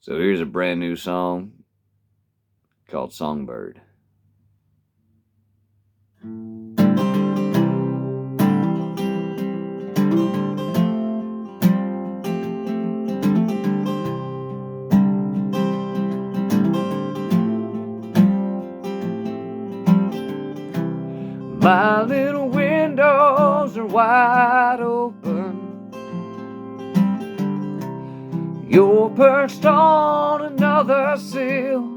So here's a brand new song called Songbird. My little windows are wide open. You're perched on another sill.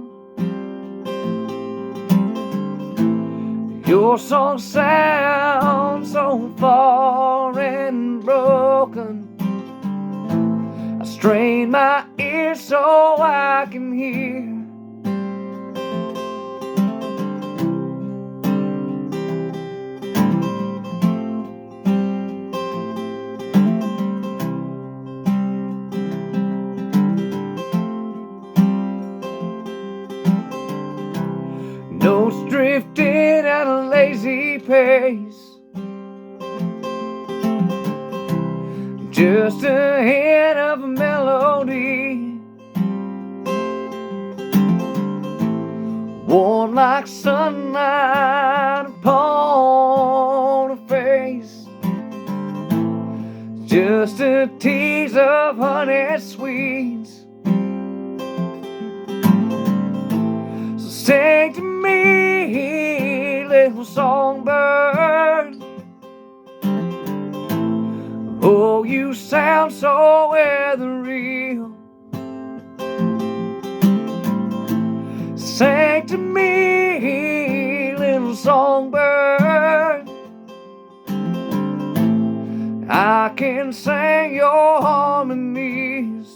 Your song sounds so far and broken. I strain my ears so I can hear. Notes drifting at a lazy pace, just ahead of a melody, warm like sunlight upon a face, just a tease of honey sweets. So sing to me, little songbird. Oh, you sound so ethereal. Sing to me, little songbird. I can sing your harmonies.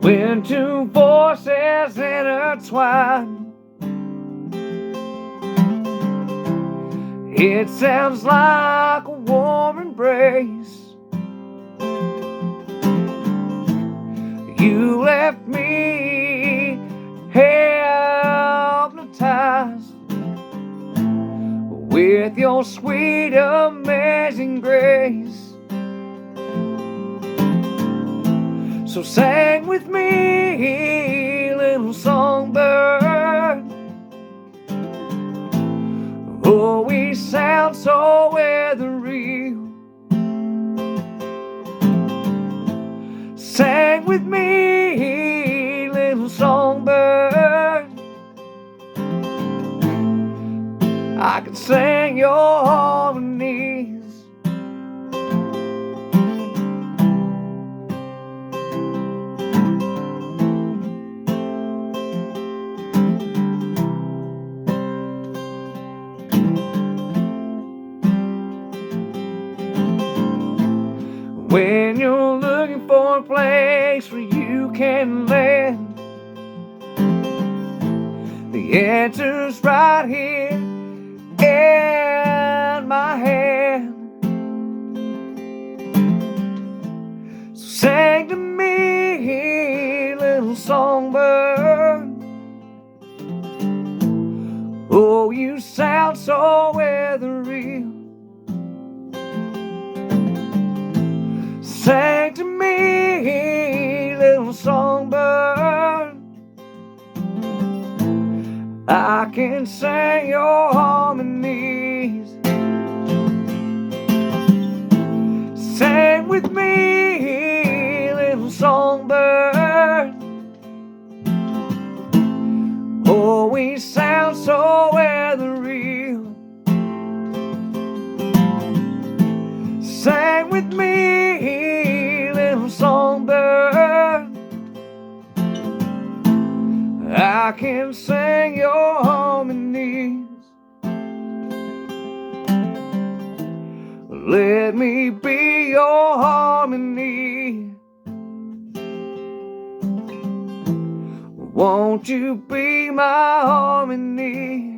When two voices intertwine, it sounds like a warm embrace. You left me hypnotized with your sweet, amazing grace. So sing with me, little songbird. Oh, we sound so ethereal. Sing with me, little songbird. I can sing your harmonies. When you're looking for a place where you can land, the answer's right here in my hand. So sing to me, little songbird. Oh, you sound so ethereal. Sing to me, little songbird. I can sing your harmonies. Sing with me, little songbird. Oh, we sound so ethereal. Sing with me, little songbird. I can sing your harmonies. Let me be your harmony. Won't you be my harmony?